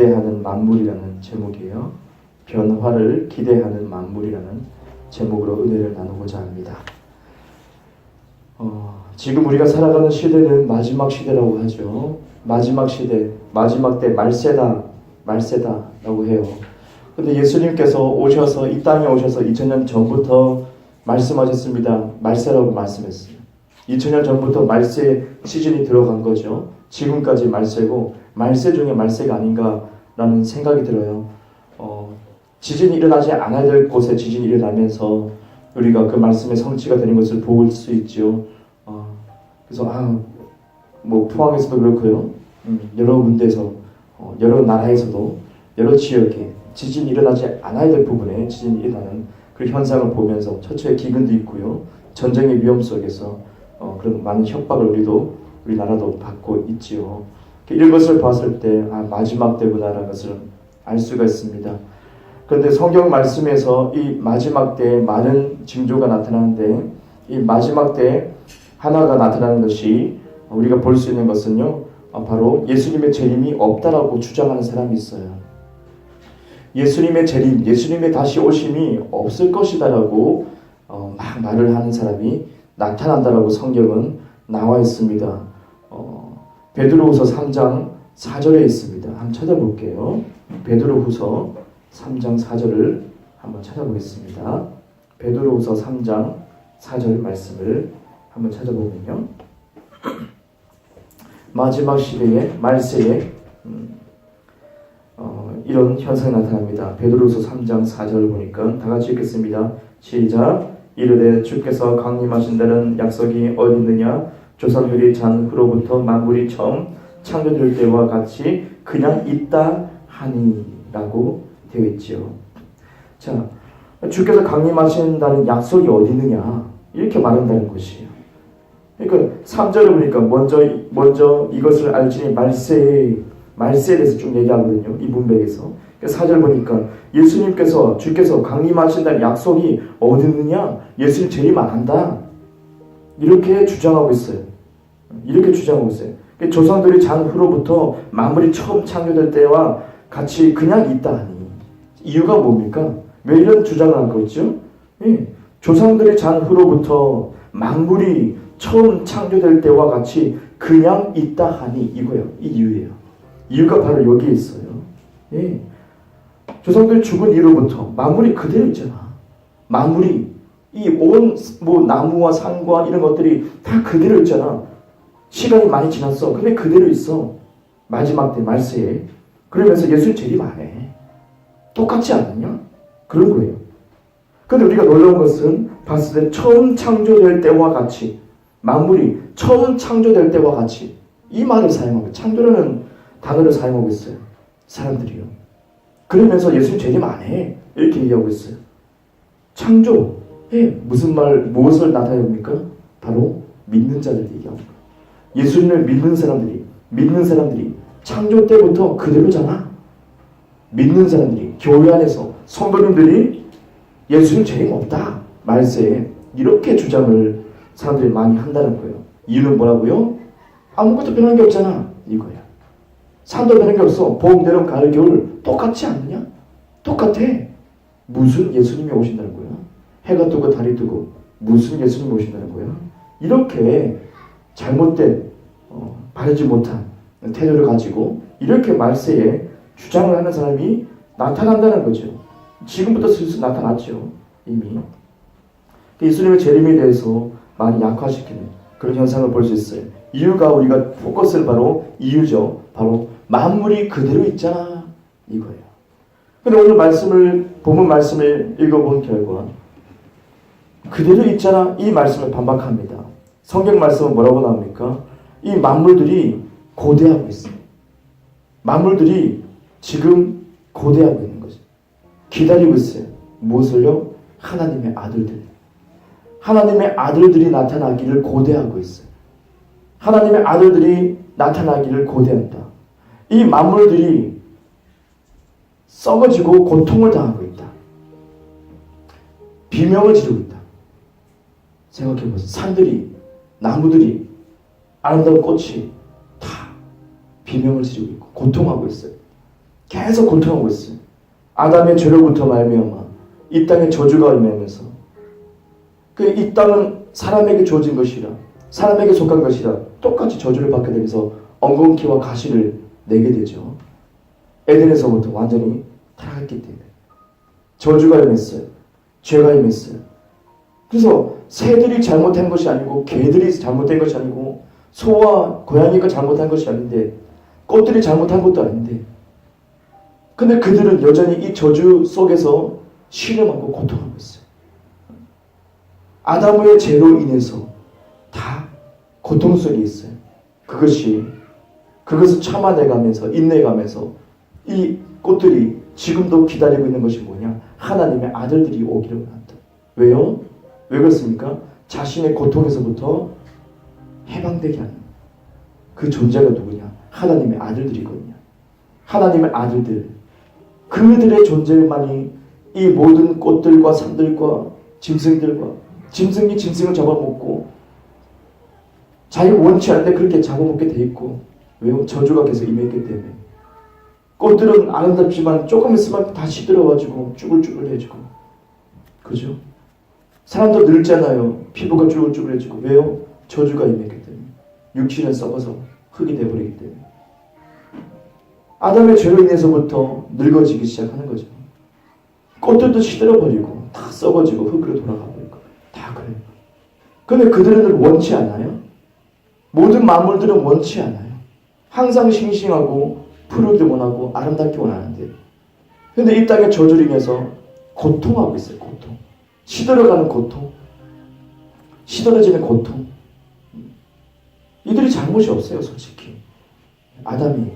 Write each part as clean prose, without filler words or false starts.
기대하는 만물이라는 제목이에요. 변화를 기대하는 만물이라는 제목으로 은혜를 나누고자 합니다. 지금 우리가 살아가는 시대는 마지막 시대라고 하죠. 마지막 시대, 마지막 때 말세다라고 해요. 근데 예수님께서 오셔서 이 땅에 오셔서 2000년 전부터 말씀하셨습니다. 말세라고 말씀했어요. 2000년 전부터 말세 시즌이 들어간 거죠. 지금까지 말세고 말세 중에 말세가 아닌가라는 생각이 들어요. 지진이 일어나지 않아야 될 곳에 지진이 일어나면서 우리가 그 말씀의 성취가 되는 것을 볼 수 있죠. 그래서 포항에서도 그렇고요. 여러 군데에서 여러 나라에서도 여러 지역에 지진이 일어나지 않아야 될 부분에 지진이 일어나는 그 현상을 보면서 처처의 기근도 있고요. 전쟁의 위험 속에서 그런 많은 협박을 우리나라도 받고 있지요. 이런 것을 봤을 때 마지막 때구나라는 것을 알 수가 있습니다. 그런데 성경 말씀에서 이 마지막 때에 많은 징조가 나타나는데 이 마지막 때에 하나가 나타나는 것이 우리가 볼 수 있는 것은요, 바로 예수님의 재림이 없다라고 주장하는 사람이 있어요. 예수님의 재림, 예수님의 다시 오심이 없을 것이다라고 막 말을 하는 사람이 나타난다라고 성경은 나와 있습니다. 베드로후서 3장 4절에 있습니다. 한번 찾아볼게요. 베드로후서 3장 4절을 한번 찾아보겠습니다. 베드로후서 3장 4절 말씀을 한번 찾아보면요. 마지막 시대에 말세에 이런 현상이 나타납니다. 베드로후서 3장 4절을 보니까 다 같이 읽겠습니다. 시작. 이르되 주께서 강림하신다는 약속이 어디 있느냐? 조상들이 잔 후로부터 만물이 처음 창조될 때와 같이 그냥 있다 하니라고 되어 있죠. 자, 주께서 강림하신다는 약속이 어디 있느냐? 이렇게 말한다는 것이에요. 그러니까 3절을 보니까 먼저 이것을 알지니 말세에 대해서 쭉 얘기하거든요. 이 문맥에서. 4절 보니까 주께서 강림하신다는 약속이 어디 있느냐? 예수님 재림 안 한다. 이렇게 주장하고 있어요. 조상들이 잔 후로부터 만물이 처음 창조될 때와 같이 그냥 있다 하니. 이유가 뭡니까? 왜 이런 주장을 하고 있죠? 조상들이 잔 후로부터 만물이 처음 창조될 때와 같이 그냥 있다 하니 이거예요. 이 이유예요. 이유가 바로 여기에 있어요. 조상들이 죽은 이후로부터 만물이 그대로 있잖아. 만물이 이 온 나무와 산과 이런 것들이 다 그대로 있잖아. 시간이 많이 지났어. 근데 그대로 있어. 마지막 때 말세에. 그러면서 예수님 재림 안 해. 똑같지 않느냐? 그런 거예요. 근데 우리가 놀라운 것은 봤을 때 처음 창조될 때와 같이 만물이 처음 창조될 때와 같이 이 말을 사용하고 창조라는 단어를 사용하고 있어요. 사람들이요. 그러면서 예수님 재림 안 해. 이렇게 얘기하고 있어요. 창조에 무엇을 나타냅니까? 바로 믿는 자들 얘기하는 거예요. 예수님을 믿는 사람들이 창조 때부터 그대로잖아. 믿는 사람들이 교회 안에서 성도님들이 예수님 재림 없다. 말세에 이렇게 주장을 사람들이 많이 한다는 거예요. 이유는 뭐라고요? 아무것도 변한 게 없잖아. 이거야. 산도 변한 게 없어. 봄, 여름, 가을, 겨울 똑같지 않느냐? 똑같아. 무슨 예수님이 오신다는 거야? 해가 뜨고 달이 뜨고 무슨 예수님이 오신다는 거야? 이렇게 잘못된 바르지 못한 태도를 가지고 이렇게 말세에 주장을 하는 사람이 나타난다는 거죠. 지금부터 슬슬 나타났죠. 이미. 예수님의 재림에 대해서 많이 약화시키는 그런 현상을 볼 수 있어요. 이유가 우리가 포커스를 이유죠. 바로 만물이 그대로 있잖아. 이거예요. 근데 오늘 본문 말씀을 읽어본 결과 그대로 있잖아. 이 말씀을 반박합니다. 성경 말씀은 뭐라고 나옵니까? 이 만물들이 고대하고 있어요. 만물들이 지금 고대하고 있는 거죠. 기다리고 있어요. 무엇을요? 하나님의 아들들. 하나님의 아들들이 나타나기를 고대하고 있어요. 하나님의 아들들이 나타나기를 고대한다. 이 만물들이 썩어지고 고통을 당하고 있다. 비명을 지르고 있다. 생각해보세요. 산들이, 나무들이, 아름다운 꽃이 다 비명을 지르고 있고 고통하고 있어요. 계속 고통하고 있어요. 아담의 죄로부터 말미암아 이 땅에 저주가 임하면서 이 땅은 사람에게 주어진 것이라, 사람에게 속한 것이라 똑같이 저주를 받게 되면서 엉겅퀴와 가시를 내게 되죠. 에덴에서부터 완전히 타락했기 때문에 저주가 임했어요. 죄가 임했어요. 그래서 새들이 잘못한 것이 아니고, 개들이 잘못된 것이 아니고, 소와 고양이가 잘못한 것이 아닌데, 꽃들이 잘못한 것도 아닌데, 근데 그들은 여전히 이 저주 속에서 신음하고 고통하고 있어요. 아담의 죄로 인해서 다 고통 속에 있어요. 그것을 참아내가면서 인내가면서 이 꽃들이 지금도 기다리고 있는 것이 뭐냐? 하나님의 아들들이 오기를 원한다. 왜요? 왜 그렇습니까? 자신의 고통에서부터 해방되게 하는 그 존재가 누구냐? 하나님의 아들들이거든요. 하나님의 아들들, 그들의 존재만이 이 모든 꽃들과 산들과 짐승이 짐승을 잡아먹고 자기가 원치 않는데 그렇게 잡아먹게 돼 있고, 왜요? 저주가 계속 임했기 때문에. 꽃들은 아름답지만 조금 있으면 다 시들어가지고 쭈글쭈글해지고, 그죠? 사람도 늙잖아요. 피부가 쭈글쭈글해지고. 왜요? 저주가 임했기 때문에. 육신은 썩어서 흙이 돼버리기 때문에. 아담의 죄로 인해서부터 늙어지기 시작하는 거죠. 꽃들도 시들어버리고 다 썩어지고 흙으로 돌아가 버리고 다 그래요. 근데 그들은 원치 않아요. 모든 만물들은 원치 않아요. 항상 싱싱하고 푸르게 원하고 아름답게 원하는데, 근데 이 땅의 저주를 인해서 고통하고 있어요. 고통. 시들어가는 고통, 시들어지는 고통. 이들이 잘못이 없어요. 솔직히 아담이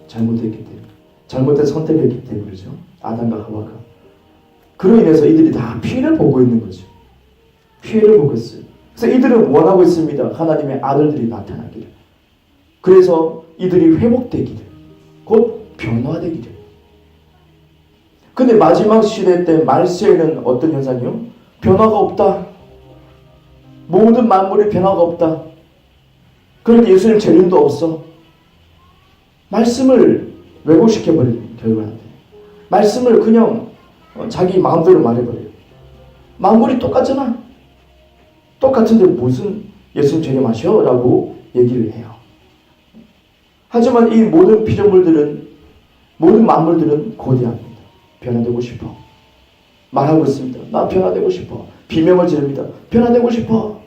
잘못했기 때문에, 잘못된 선택을 했기 때문에 그렇죠. 아담과 하와가. 그로 인해서 이들이 다 피해를 보고 있는 거죠. 피해를 보고 있어요. 그래서 이들은 원하고 있습니다. 하나님의 아들들이 나타나기를. 그래서 이들이 회복되기를, 곧 변화되기를. 근데 마지막 시대 때 말세에는 어떤 현상이요? 변화가 없다. 모든 만물이 변화가 없다. 그런데 예수님 재림도 없어. 말씀을 왜곡시켜버리는 결과인데, 말씀을 그냥 자기 마음대로 말해버려요. 만물이 똑같잖아. 똑같은데 무슨 예수님 재림하셔? 라고 얘기를 해요. 하지만 이 모든 피조물들은, 모든 만물들은 고대합니다. 변화되고 싶어. 말하고 있습니다. 나 변화되고 싶어. 비명을 지릅니다. 변화되고 싶어.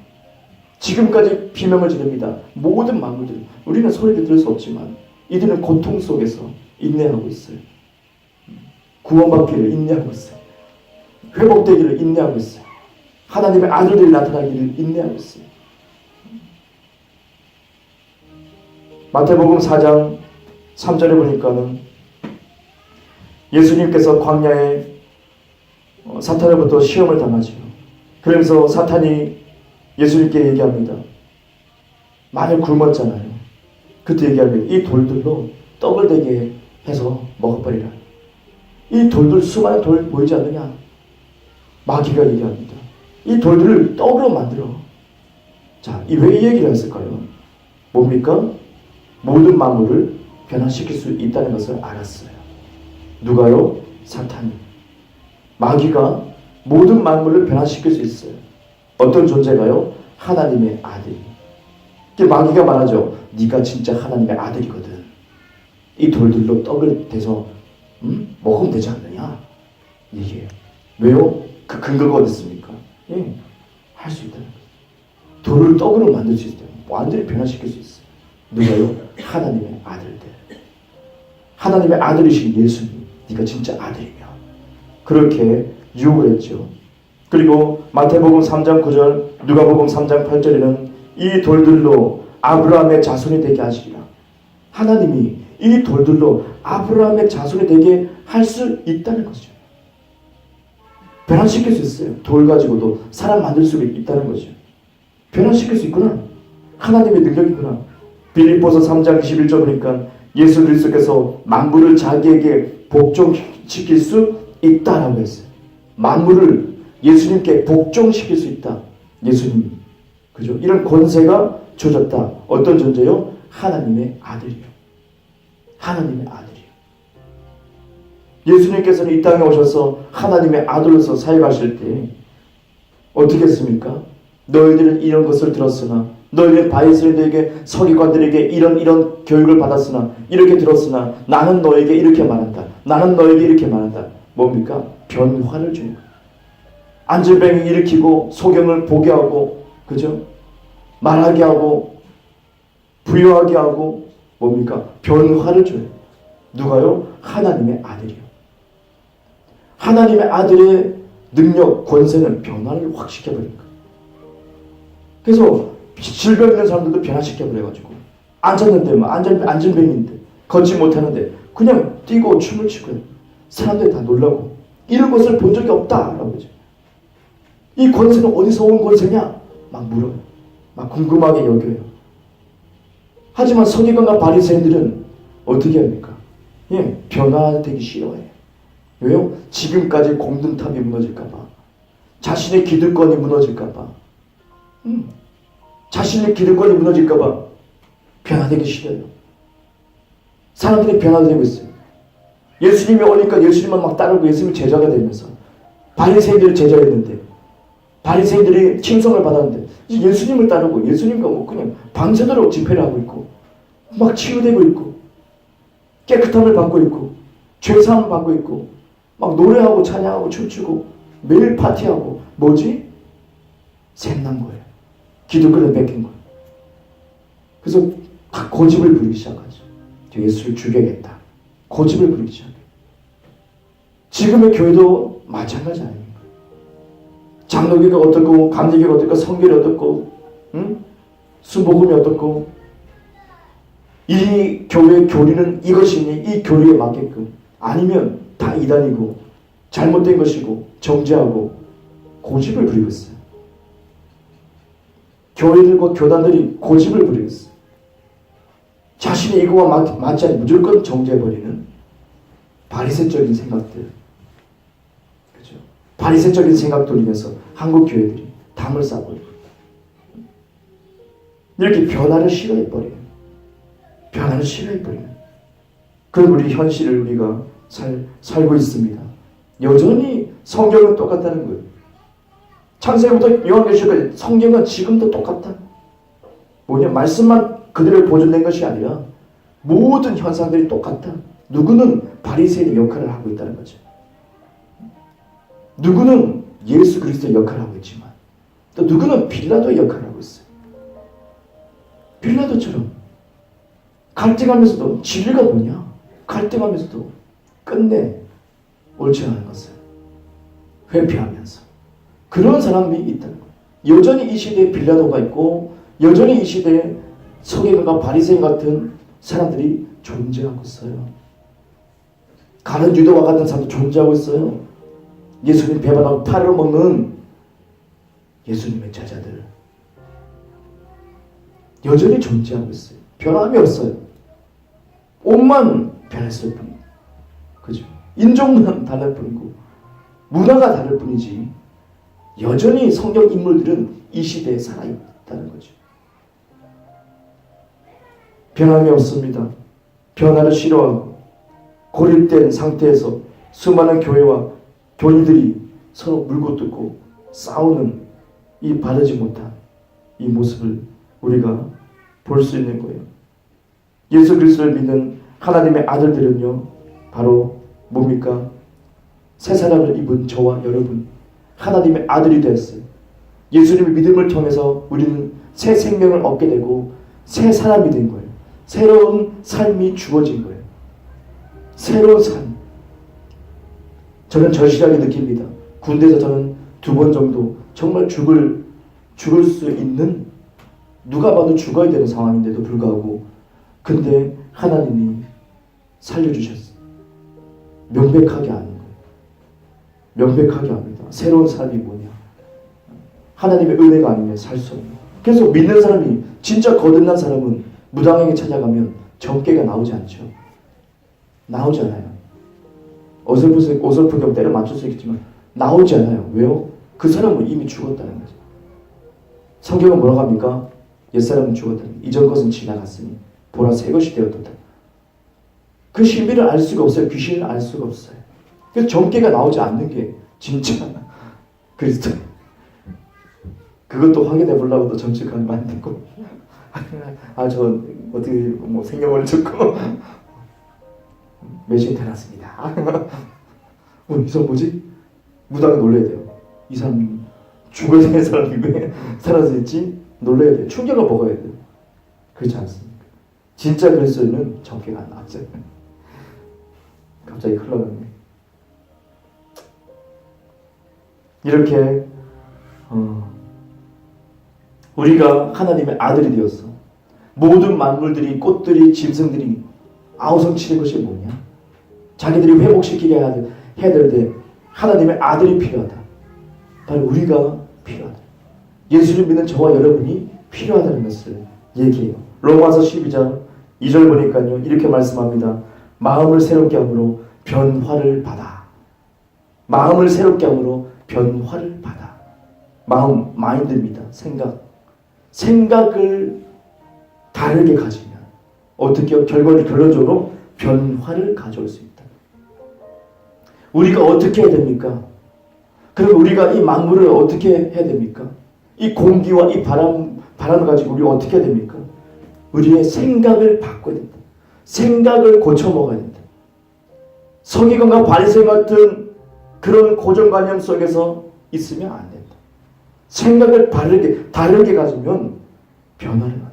지금까지 비명을 지릅니다. 모든 만물들. 우리는 소리를 들을 수 없지만 이들은 고통 속에서 인내하고 있어요. 구원받기를 인내하고 있어요. 회복되기를 인내하고 있어요. 하나님의 아들들이 나타나기를 인내하고 있어요. 마태복음 4장 3절에 보니까는 예수님께서 광야에 사탄으로부터 시험을 당하죠. 그러면서 사탄이 예수님께 얘기합니다. 많이 굶었잖아요. 그때 얘기합니다. 이 돌들로 떡을 되게 해서 먹어버리라. 이 돌들, 수많은 돌 보이지 않느냐? 마귀가 얘기합니다. 이 돌들을 떡으로 만들어. 자, 왜 이 얘기를 했을까요? 뭡니까? 모든 만물을 변화시킬 수 있다는 것을 알았어요. 누가요? 사탄이. 마귀가 모든 만물을 변화시킬 수 있어요. 어떤 존재가요? 하나님의 아들이. 마귀가 말하죠. 네가 진짜 하나님의 아들이거든. 이 돌들로 떡을 대서 먹으면 되지 않느냐? 얘기해요. 왜요? 그 근거가 어디 있습니까? 예, 할 수 있다는 거예요. 돌을 떡으로 만들 수 있어요. 완전히 변화시킬 수 있어요. 누가요? 하나님의 아들들. 하나님의 아들이신 예수님. 네가 진짜 아들이며. 그렇게 유혹을 했죠. 그리고 마태복음 3장 9절, 누가복음 3장 8절에는 이 돌들로 아브라함의 자손이 되게 하시리라. 하나님이 이 돌들로 아브라함의 자손이 되게 할 수 있다는 거죠. 변화시킬 수 있어요. 돌 가지고도 사람 만들 수 있다는 거죠. 변화시킬 수 있구나. 하나님의 능력이구나. 빌립보서 3장 21절 보니까 예수 그리스도께서 만물을 자기에게 복종시킬 수 있다라고 했어요. 만물을 예수님께 복종시킬 수 있다. 예수님. 그죠? 이런 권세가 주어졌다. 어떤 존재요? 하나님의 아들이요. 하나님의 아들이요. 예수님께서는 이 땅에 오셔서 하나님의 아들로서 사역하실 때 어떻게 했습니까? 너희들은 이런 것을 들었으나, 너희는 바리새인들에게 서기관들에게 이런 교육을 받았으나, 이렇게 들었으나 나는 너에게 이렇게 말한다. 나는 너에게 이렇게 말한다. 뭡니까? 변화를 주는 거예요. 안전병을 일으키고 소경을 보게 하고, 그죠? 말하게 하고 부유하게 하고, 뭡니까? 변화를 줘요. 누가요? 하나님의 아들이요. 하나님의 아들의 능력, 권세는 변화를 확 시켜버린 거예요. 그래서 질병 있는 사람들도 변화시켜버려가지고, 앉았는데 안전병인데 걷지 못하는데 그냥 뛰고 춤을 추고요. 사람들이 다 놀라고, 이런 것을 본 적이 없다라고 하죠. 이 권세는 어디서 온 권세냐? 막 물어요. 막 궁금하게 여겨요. 하지만 서기관과 바리새인들은 어떻게 합니까? 예, 변화되기 싫어해요. 왜요? 지금까지 공든탑이 무너질까봐, 자신의 기득권이 무너질까봐, 자신의 기득권이 무너질까봐 변화되기 싫어요. 사람들이 변화되고 있어요. 예수님이 오니까 예수님만 막 따르고 예수님이 제자가 되면서, 바리새인들이 제자였는데, 바리새인들이 칭송을 받았는데 이제 예수님을 따르고 예수님과 뭐 그냥 밤새도록 집회를 하고 있고, 막 치유되고 있고, 깨끗함을 받고 있고, 죄사함을 받고 있고, 막 노래하고 찬양하고 춤추고 매일 파티하고, 뭐지? 샘난 거예요. 기득권을 뺏긴 거예요. 그래서 다 고집을 부리기 시작하죠. 예수를 죽여야겠다. 고집을 부리기 시작해요. 지금의 교회도 마찬가지 아닙니까? 장로교가 어떻고, 감리교가 어떻고, 성결이 어떻고, 수복음이 어떻고, 이 교회의 교리는 이것이니 이 교리에 맞게끔, 아니면 다 이단이고 잘못된 것이고 정죄하고 고집을 부리고 있어요. 교회들과 교단들이 고집을 부리고 있어요. 자신의 이거와 맞지 않으면 무조건 정죄해버리는 바리새적인 생각들, 그죠? 바리새적인 생각 돌리면서 한국 교회들이 담을 쌓아버리고, 이렇게 변화를 싫어해버려요. 변화를 싫어해버려요. 그럼 우리 현실을 우리가 살고 있습니다. 여전히 성경은 똑같다는 거예요. 창세기부터 요한계시록까지 성경은 지금도 똑같다. 뭐냐? 말씀만 그대로 보존된 것이 아니라 모든 현상들이 똑같다. 누구는 바리새인의 역할을 하고 있다는 거죠. 누구는 예수 그리스도의 역할을 하고 있지만, 또 누구는 빌라도의 역할을 하고 있어요. 빌라도처럼 갈등하면서도 진리가 뭐냐? 갈등하면서도 끝내 옳지 않은 것을 회피하면서, 그런 사람이 있다는 거예요. 여전히 이 시대에 빌라도가 있고, 여전히 이 시대에 서기관과 바리새인 같은 사람들이 존재하고 있어요. 가룟 유다와 같은 사람도 존재하고 있어요. 예수님 배반하고 탈을 먹는 예수님의 제자들 여전히 존재하고 있어요. 변함이 없어요. 옷만 변했을 뿐이고, 그죠? 인종만 다를 뿐이고, 문화가 다를 뿐이지, 여전히 성경 인물들은 이 시대에 살아있다는 거죠. 변함이 없습니다. 변화를 싫어하고 고립된 상태에서 수많은 교회와 교인들이 서로 물고 뜯고 싸우는 이 바르지 못한 이 모습을 우리가 볼 수 있는 거예요. 예수 그리스도를 믿는 하나님의 아들들은요, 바로 뭡니까? 새 사람을 입은 저와 여러분, 하나님의 아들이 되었어요. 예수님의 믿음을 통해서 우리는 새 생명을 얻게 되고 새 사람이 된 거예요. 새로운 삶이 주어진 거예요. 새로운 삶. 저는 절실하게 느낍니다. 군대에서 저는 2번 정도 정말 죽을 수 있는, 누가 봐도 죽어야 되는 상황인데도 불구하고, 근데 하나님이 살려주셨어요. 명백하게 아는 거예요. 명백하게 압니다. 새로운 삶이 뭐냐? 하나님의 은혜가 아니면 살 수 없는. 그래서 믿는 사람이, 진짜 거듭난 사람은 무당에게 찾아가면 정죄가 나오지 않죠. 나오지 않아요. 어설프게 때려 맞출 수 있겠지만 나오지 않아요. 왜요? 그 사람은 이미 죽었다는 거죠. 성경은 뭐라고 합니까? 옛사람은 죽었다는, 이전 것은 지나갔으니 보라 새 것이 되었도다. 그 신비를 알 수가 없어요. 귀신을 알 수가 없어요. 그래서 점괘가 나오지 않는 게 진짜 그리스도. 그것도 확인해 보려고 또 점찍하면 안 되고. 저 어떻게 뭐 생년월일 적고 매주에 태어났습니다. 이 사람 뭐지? 무당이 놀라야 돼요. 이 사람 죽어야 되는 사람이 왜 살아서 있지? 놀라야 돼요. 충격을 먹어야 돼요. 그렇지 않습니까? 진짜 그리스도인은 점괘가 안 나왔죠. 갑자기 흘러가네. 이렇게 우리가 하나님의 아들이 되었어. 모든 만물들이, 꽃들이, 짐승들이 아우성치는 것이 뭐냐? 자기들이 회복시키게 해야 되는데 하나님의 아들이 필요하다. 바로 우리가 필요하다. 예수를 믿는 저와 여러분이 필요하다는 것을 얘기해요. 로마서 12장 2절 보니까요, 이렇게 말씀합니다. 마음을 새롭게 함으로 변화를 받아. 마음을 새롭게 함으로 변화를 받아. 마음, 마인드입니다. 생각을 다르게 가지면 어떻게 결론적으로 변화를 가져올 수 있다. 우리가 어떻게 해야 됩니까? 그럼 우리가 이 만물을 어떻게 해야 됩니까? 이 공기와 이 바람을 가지고 우리가 어떻게 해야 됩니까? 우리의 생각을 바꿔야 된다. 생각을 고쳐 먹어야 된다. 서기관과 바리새인 같은 그런 고정관념 속에서 있으면 안 된다. 생각을 다르게 가지면 변화를 한다.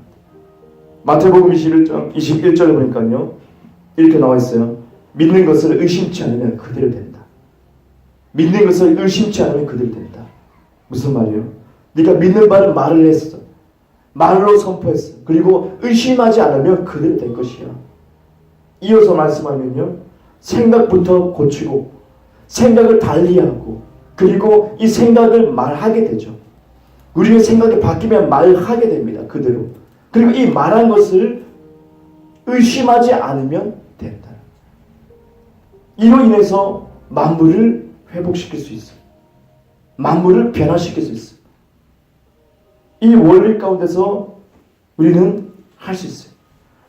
마태복음 21절에 보니까요, 이렇게 나와 있어요. 믿는 것을 의심치 않으면 그대로 된다. 믿는 것을 의심치 않으면 그대로 된다. 무슨 말이에요? 네가 믿는 바를 말을 했어. 말로 선포했어. 그리고 의심하지 않으면 그대로 될 것이야. 이어서 말씀하면요, 생각부터 고치고 생각을 달리하고 그리고 이 생각을 말하게 되죠. 우리의 생각이 바뀌면 말하게 됩니다. 그대로. 그리고 이 말한 것을 의심하지 않으면 된다. 이로 인해서 만물을 회복시킬 수 있어요. 만물을 변화시킬 수 있어요. 이 원리 가운데서 우리는 할 수 있어요.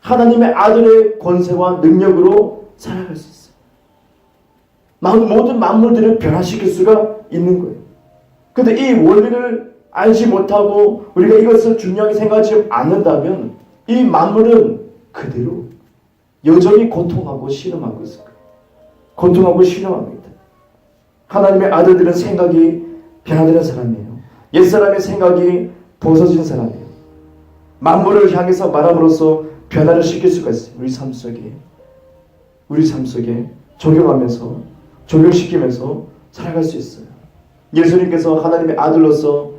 하나님의 아들의 권세와 능력으로 살아갈 수 있어요. 모든 만물들을 변화시킬 수가 있는 거예요. 그런데 이 원리를 알지 못하고 우리가 이것을 중요하게 생각하지 않는다면 이 만물은 그대로 여전히 고통하고 신음하고 있을 거예요. 고통하고 신음합니다. 하나님의 아들들은 생각이 변화되는 사람이에요. 옛사람의 생각이 벗어진 사람이에요. 만물을 향해서 말함으로써 변화를 시킬 수가 있어요. 우리 삶 속에 적용시키면서 살아갈 수 있어요. 예수님께서 하나님의 아들로서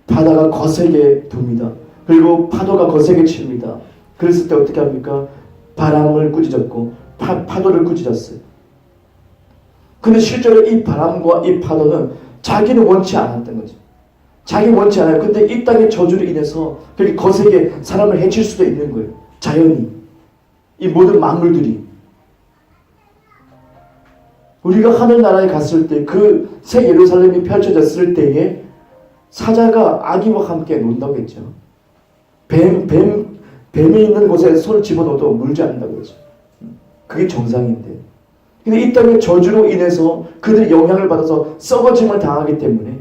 바다가 거세게 붑니다. 그리고 파도가 거세게 칩니다. 그랬을 때 어떻게 합니까? 바람을 꾸짖었고 파도를 꾸짖었어요. 근데 실제로 이 바람과 이 파도는 자기는 원치 않았던 거죠. 자기 원치 않아요. 근데 이 땅의 저주로 인해서 그렇게 거세게 사람을 해칠 수도 있는 거예요. 자연이. 이 모든 만물들이. 우리가 하늘나라에 갔을 때 그 새 예루살렘이 펼쳐졌을 때에 사자가 아기와 함께 논다고 했죠. 뱀이 있는 곳에 손을 집어넣어도 물지 않는다고 했죠. 그게 정상인데. 근데 이 땅의 저주로 인해서 그들이 영향을 받아서 썩어짐을 당하기 때문에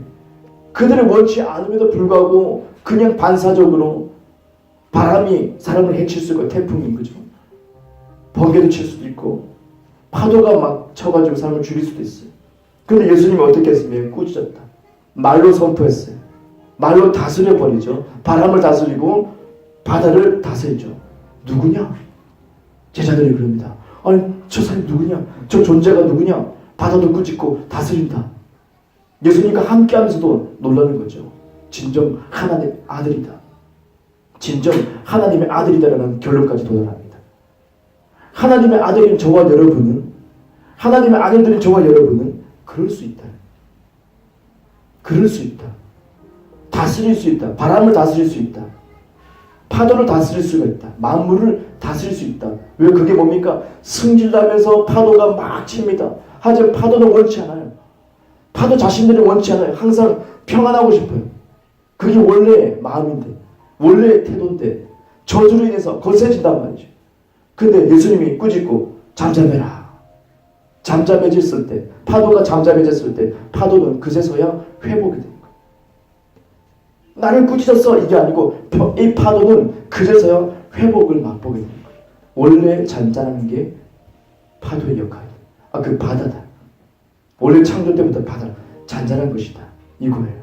그들을 원치 않음에도 불구하고 그냥 반사적으로 바람이 사람을 해칠 수가 있고 태풍인 거죠. 번개도 칠 수도 있고 파도가 막 쳐가지고 사람을 죽일 수도 있어요. 그런데 예수님이 어떻게 했습니까? 꾸짖었다. 말로 선포했어요. 말로 다스려버리죠. 바람을 다스리고 바다를 다스리죠. 누구냐? 제자들이 그럽니다. 아니 저 사람이 누구냐? 저 존재가 누구냐? 바다도 꾸짖고 다스린다. 예수님과 함께하면서도 놀라는 거죠. 진정 하나님의 아들이다. 진정 하나님의 아들이다라는 결론까지 도달합니다. 하나님의 아들인 저와 여러분은, 하나님의 아들들인 저와 여러분은 그럴 수 있다. 그럴 수 있다. 다스릴 수 있다. 바람을 다스릴 수 있다. 파도를 다스릴 수가 있다. 만물을 다스릴 수 있다. 왜 그게 뭡니까? 승질나면서 파도가 막 칩니다. 하지만 파도는 원치 않아요. 파도 자신들은 원치 않아요. 항상 평안하고 싶어요. 그게 원래 마음인데, 원래 태도인데 저주로 인해서 거세진단 말이죠. 근데 예수님이 꾸짖고 잠잠해라. 잠잠해졌을 때, 파도가 잠잠해졌을 때 파도는 그제서야 회복이 되는 거예요. 나를 꾸짖었어 이게 아니고 이 파도는 그제서야 회복을 맛보게 되는 거예요. 원래 잔잔한 게 파도의 역할이에요. 그 바다다. 원래 창조 때부터 바다 잔잔한 것이다. 이거예요.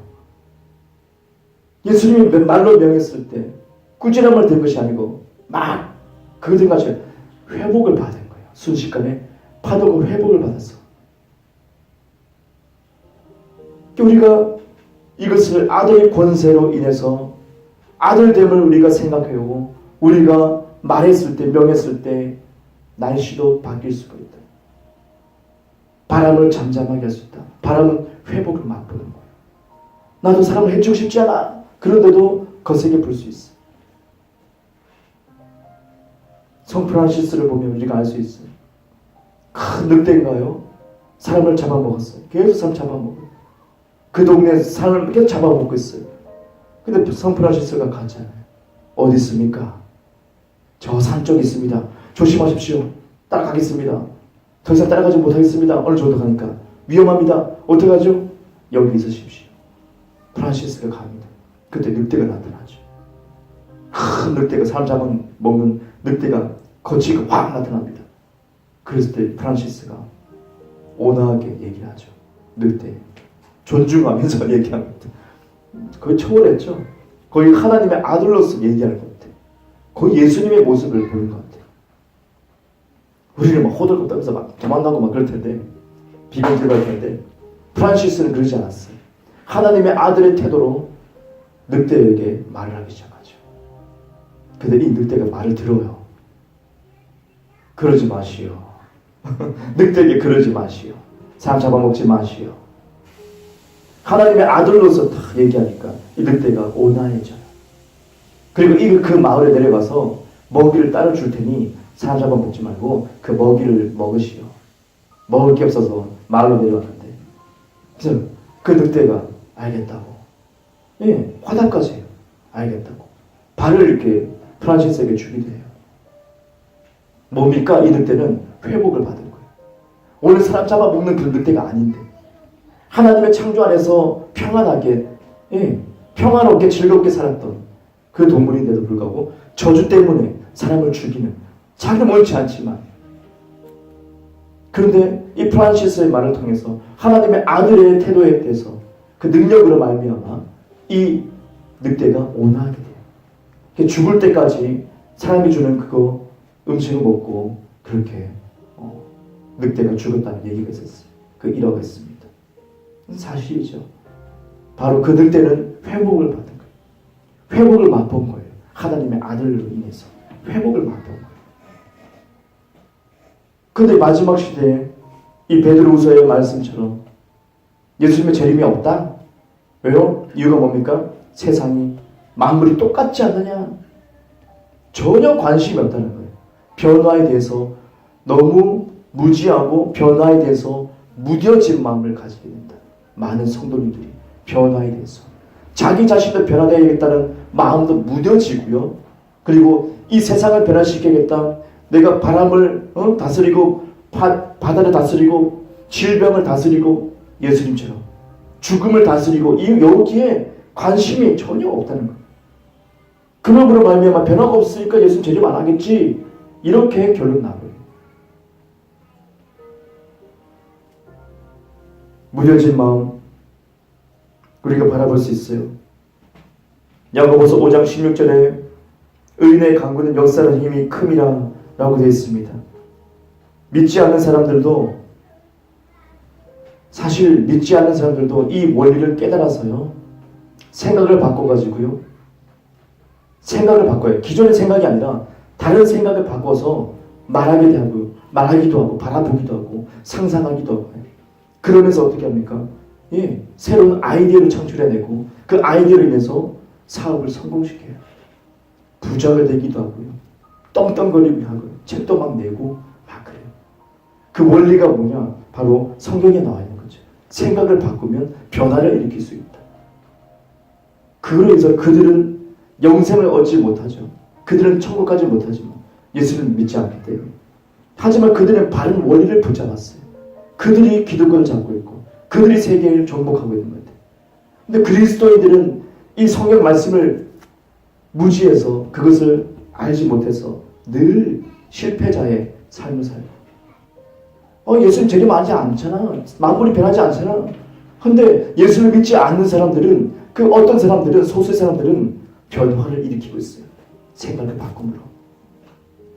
예수님이 말로 명했을 때 꾸지람을 든 것이 아니고 막 그들같이 회복을 받은 거예요. 순식간에 파도가 회복을 받았어. 우리가 이것을 아들의 권세로 인해서 아들됨을 우리가 생각해오고 우리가 말했을 때 명했을 때 날씨도 바뀔 수가 있다. 바람을 잠잠하게 할 수 있다. 바람은 회복을 맛보는 거예요. 나도 사람을 해치고 싶지 않아. 그런데도 거세게 불 수 있어. 성 프란시스를 보면 우리가 알 수 있어요. 큰 늑대인가요? 사람을 잡아먹었어요. 계속 사람 잡아먹어요. 그 동네 사람을 계속 잡아먹고 있어요. 근데 성 프란시스가 가잖아요. 어디 있습니까? 저 산 쪽에 있습니다. 조심하십시오. 따라가겠습니다. 더 이상 따라가지 못하겠습니다. 어느 정도 가니까 위험합니다. 어떻게 하죠? 여기 있으십시오. 프란시스가 갑니다. 그때 늑대가 나타나죠. 큰 늑대가 사람 잡아먹는 늑대가 거치고 확 나타납니다. 그랬을 때 프란시스가 온화하게 얘기를 하죠. 늑대 존중하면서 얘기합니다. 거의 초월했죠. 거의 하나님의 아들로서 얘기하는 것 같아요. 거의 예수님의 모습을 보는 것 같아요. 우리는 막 호들갑하면서 막 도망가고 막 그럴 텐데 비명 들어갈 텐데 프란시스는 그러지 않았어요. 하나님의 아들의 태도로 늑대에게 말을 하기 시작하죠. 근데 이 늑대가 말을 들어요. 그러지 마시오. 늑대에게 그러지 마시오. 사람 잡아먹지 마시오. 하나님의 아들로서 딱 얘기하니까 이 늑대가 온화해져요. 그리고 그 마을에 내려가서 먹이를 따로 줄 테니 사람 잡아먹지 말고 그 먹이를 먹으시오. 먹을 게 없어서 마을로 내려왔는데 그래서 그 늑대가 알겠다고 화답까지 해요. 알겠다고 발을 이렇게 프란시스에게 주기도 해요. 뭡니까? 이 늑대는 회복을 받은 거예요. 오늘 사람 잡아먹는 그 늑대가 아닌데 하나님의 창조 안에서 평안하게 평안롭게 즐겁게 살았던 그 동물인데도 불구하고 저주 때문에 사람을 죽이는 자기는 옳지 않지만 그런데 이 프란시스의 말을 통해서 하나님의 아들의 태도에 대해서 그 능력으로 말미암아 이 늑대가 온화하게 돼요. 죽을 때까지 사람이 주는 그거 음식을 먹고 그렇게 늑대가 죽었다는 얘기가 있었어요. 그 일화가 있습니다. 사실이죠. 바로 그 늑대는 회복을 받은 거예요. 회복을 맛본 거예요. 하나님의 아들로 인해서 회복을 맛본 거예요. 그런데 마지막 시대에 이 베드로후서의 말씀처럼 예수님의 재림이 없다? 왜요? 이유가 뭡니까? 세상이 만물이 똑같지 않느냐? 전혀 관심이 없다는 거예요. 변화에 대해서 너무 무지하고 변화에 대해서 무뎌진 마음을 가지게 된다. 많은 성도님들이 변화에 대해서 자기 자신도 변화되어야겠다는 마음도 무뎌지고요. 그리고 이 세상을 변화시켜야겠다. 내가 바람을 다스리고 바다를 다스리고 질병을 다스리고 예수님처럼 죽음을 다스리고 여기에 관심이 전혀 없다는 거예요. 그러므로 말미암아 변화가 없으니까 예수님 재림 안 하겠지. 이렇게 결론 나버려요. 무뎌진 마음 우리가 바라볼 수 있어요. 야고보서 5장 16절에 의인의 강구는 역사하는 힘이 큼이라 라고 되어 있습니다. 믿지 않는 사람들도 사실 믿지 않는 사람들도 이 원리를 깨달아서요. 생각을 바꿔가지고요. 생각을 바꿔요. 기존의 생각이 아니라 다른 생각을 바꿔서 말하기도 하고 바라보기도 하고 상상하기도 하고 그러면서 어떻게 합니까? 새로운 아이디어를 창출해내고 그 아이디어로 인해서 사업을 성공시켜요. 부자가 되기도 하고요. 떵떵거리기도 하고요. 책도 막 내고 막 그래요. 그 원리가 뭐냐? 바로 성경에 나와 있는 거죠. 생각을 바꾸면 변화를 일으킬 수 있다. 그로 인해서 그들은 영생을 얻지 못하죠. 그들은 천국 가지 못하지만 예수를 믿지 않기 때문에. 하지만 그들은 바른 원리를 붙잡았어요. 그들이 기득권을 잡고 있고 그들이 세계를 정복하고 있는 것 같아요. 근데 그리스도인들은 이 성경 말씀을 무지해서 그것을 알지 못해서 늘 실패자의 삶을 살고 예수님 재림하지 않잖아. 만물이 변하지 않잖아. 근데 예수를 믿지 않는 사람들은 그 어떤 사람들은 소수의 사람들은 변화를 일으키고 있어요. 생각을 바꿈으로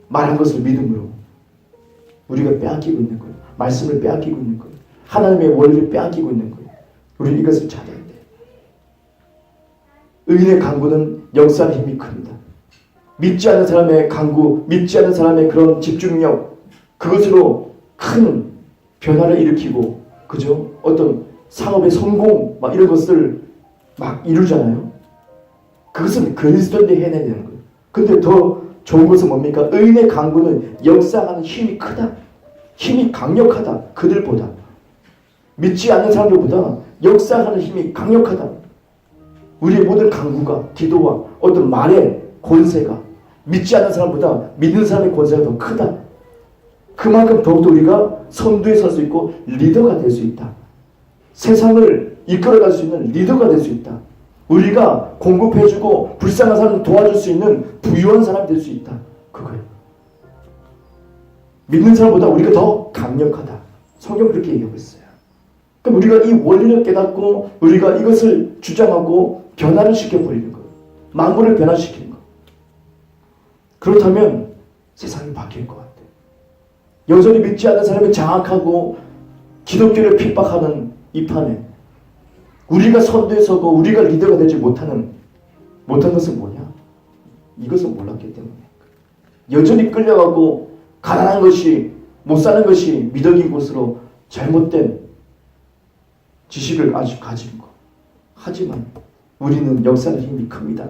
말한 것을 믿음으로 우리가 빼앗기고 있는 거예요. 말씀을 빼앗기고 있는 거예요. 하나님의 원리를 빼앗기고 있는 거예요. 우리는 이것을 찾아야 돼요. 의인의 강구는 역사의 힘이 큽니다. 믿지 않는 사람의 강구, 믿지 않는 사람의 그런 집중력, 그것으로 큰 변화를 일으키고, 그죠? 어떤 사업의 성공, 막 이런 것을 막 이루잖아요. 그것은 그리스도인들이 해내야 되는 거예요. 근데 더 좋은 것은 뭡니까? 의인의 강구는 역사하는 힘이 크다. 힘이 강력하다. 그들보다. 믿지 않는 사람들보다 역사하는 힘이 강력하다. 우리의 모든 강구가, 기도와 어떤 말의 권세가 믿지 않는 사람보다 믿는 사람의 권세가 더 크다. 그만큼 더욱더 우리가 선두에 설 수 있고 리더가 될 수 있다. 세상을 이끌어갈 수 있는 리더가 될 수 있다. 우리가 공급해주고 불쌍한 사람을 도와줄 수 있는 부유한 사람이 될 수 있다. 그거예요. 믿는 사람보다 우리가 더 강력하다. 성경 그렇게 얘기하고 있어요. 그럼 우리가 이 원리를 깨닫고 우리가 이것을 주장하고 변화를 시켜버리는 거예요. 만물을 변화시키는 거예요. 그렇다면 세상이 바뀔 것 같아요. 여전히 믿지 않는 사람이 장악하고 기독교를 핍박하는 이 판에 우리가 선두에 서고 우리가 리더가 되지 못한 것은 뭐냐? 이것을 몰랐기 때문에 여전히 끌려가고 가난한 것이 못 사는 것이 미덕인 것으로 잘못된 지식을 아직 가진 것. 하지만 우리는 역사의 힘이 큽니다.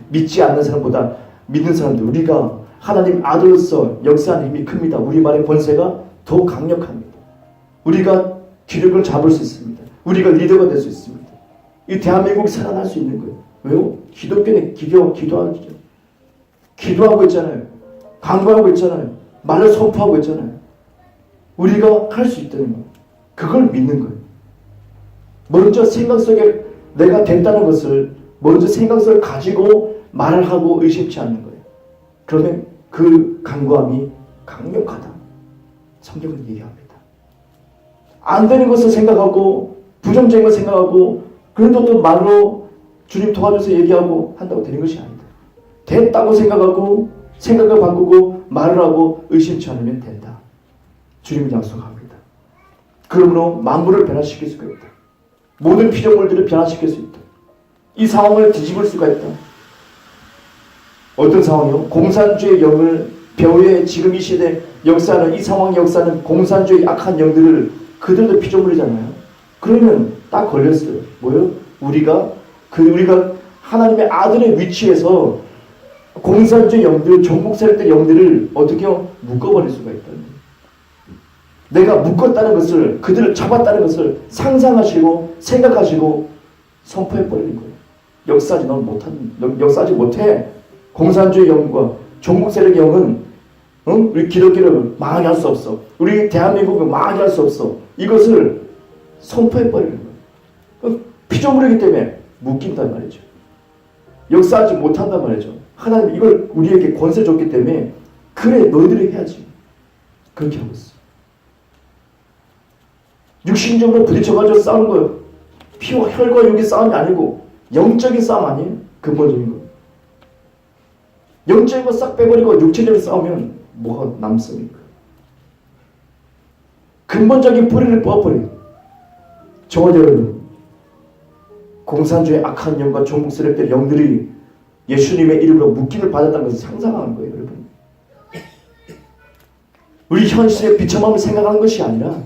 믿지 않는 사람보다 믿는 사람들, 우리가 하나님 아들로서 역사하는 힘이 큽니다. 우리 말의 권세가 더 강력합니다. 우리가 기력을 잡을 수 있습니다. 우리가 리더가 될 수 있습니다. 이 대한민국이 살아날 수 있는 거예요. 왜요? 기독교는 기도하고 있잖아요. 강구하고 있잖아요. 말을 선포하고 있잖아요. 우리가 할 수 있다는 거예요. 그걸 믿는 거예요. 먼저 생각 속에 내가 됐다는 것을 먼저 생각 속에 가지고 말을 하고 의심치 않는 거예요. 그러면 그 강구함이 강력하다. 성경은 얘기합니다. 안 되는 것을 생각하고 부정적인 것을 생각하고 그래도 또 말로 주님 도와줘서 얘기하고 한다고 되는 것이 아니다. 됐다고 생각하고 생각을 바꾸고 말을 하고 의심치 않으면 된다. 주님은 약속합니다. 그러므로 만물을 변화시킬 수가 있다. 모든 피조물들을 변화시킬 수 있다. 이 상황을 뒤집을 수가 있다. 어떤 상황이요? 공산주의 영을 배후에 지금 이 시대 역사는 이 상황 역사는 공산주의 악한 영들을 그들도 피조물이잖아요. 그러면 딱 걸렸어요. 뭐요? 우리가 하나님의 아들의 위치에서 공산주의 영들, 종북 세력들 영들을 어떻게 묶어버릴 수가 있다. 내가 묶었다는 것을, 그들을 잡았다는 것을 상상하시고 생각하시고 선포해버리는 거예요. 역사하지 못해. 공산주의 영과 종북 세력의 영은 우리 기독교를 망하게 할 수 없어. 우리 대한민국을 망하게 할 수 없어. 이것을 선포해버리는 거예요. 피조물이기 때문에 묶인단 말이죠. 역사하지 못한단 말이죠. 하나님 이걸 우리에게 권세 줬기 때문에 그래 너희들이 해야지. 그렇게 하고 있어. 육신적으로 부딪혀가지고 싸우는 거예요. 피와 혈과 육의 싸움이 아니고 영적인 싸움 아니에요? 근본적인 거. 영적인 거 싹 빼버리고 육체적으로 싸우면 뭐가 남습니까? 근본적인 뿌리를 뽑아버려요. 저와 여러분, 공산주의 악한 영과 종북 세력들 영들이 예수님의 이름으로 묶임을 받았다는 것을 상상하는 거예요, 여러분. 우리 현실의 비참함을 생각하는 것이 아니라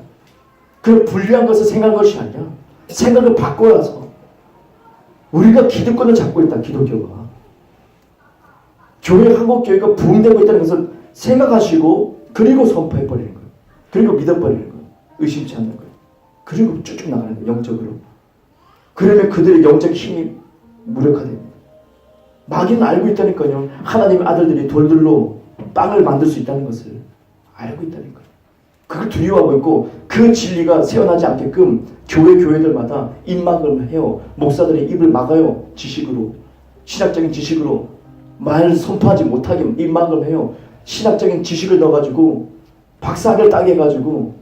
그 불리한 것을 생각하는 것이 아니라 생각을 바꿔서 우리가 기득권을 잡고 있다, 기독교가. 교회, 한국교회가 부흥되고 있다는 것을 생각하시고 그리고 선포해버리는 거예요. 그리고 믿어버리는 거예요. 의심치 않는 거예요. 그리고 쭉쭉 나가는 거예요, 영적으로. 그러면 그들의 영적 힘이 무력화됩니다. 마귀는 알고 있다니까요. 하나님의 아들들이 돌들로 빵을 만들 수 있다는 것을 알고 있다는 거예요. 그걸 두려워하고 있고 그 진리가 새어나지 않게끔 교회들마다 입막을 해요. 목사들의 입을 막아요. 지식으로. 신학적인 지식으로 말 선포하지 못하게 입막을 해요. 신학적인 지식을 넣어가지고 박사학위를 따게 해가지고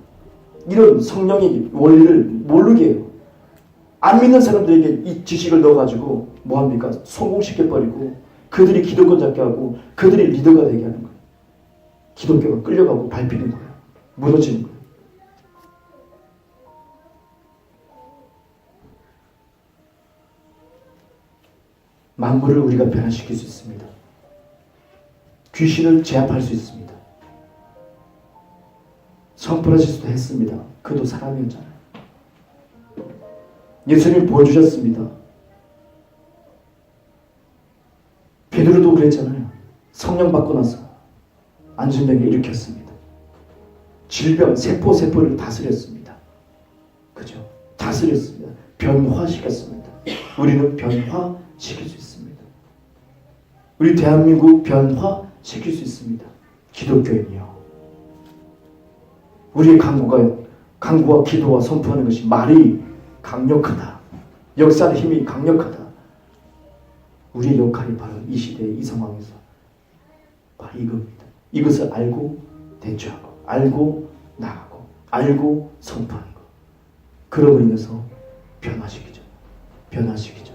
이런 성령의 원리를 모르게 해요. 안 믿는 사람들에게 이 지식을 넣어가지고 뭐합니까? 성공시켜버리고 그들이 기득권 잡게 하고 그들이 리더가 되게 하는 거예요. 기독교가 끌려가고 밟히는 거예요. 무너지는 거예요. 만물을 우리가 변화시킬 수 있습니다. 귀신을 제압할 수 있습니다. 성프란시스도 했습니다. 그도 사람이었잖아요. 예수님 보여주셨습니다. 베드로도 그랬잖아요. 성령 받고 나서 안진병을 일으켰습니다. 질병, 세포를 다스렸습니다. 그죠? 다스렸습니다. 변화시켰습니다. 우리는 변화시킬 수 있습니다. 우리 대한민국 변화시킬 수 있습니다. 기독교인이요. 우리의 강구와 기도와 선포하는 것이 말이 강력하다. 역사의 힘이 강력하다. 우리의 역할이 바로 이 시대의 이 상황에서 바로 이겁니다. 이것을 알고 대처하고 알고 나가고 알고 선포하는 것. 그러므로 인해서 변화시키죠.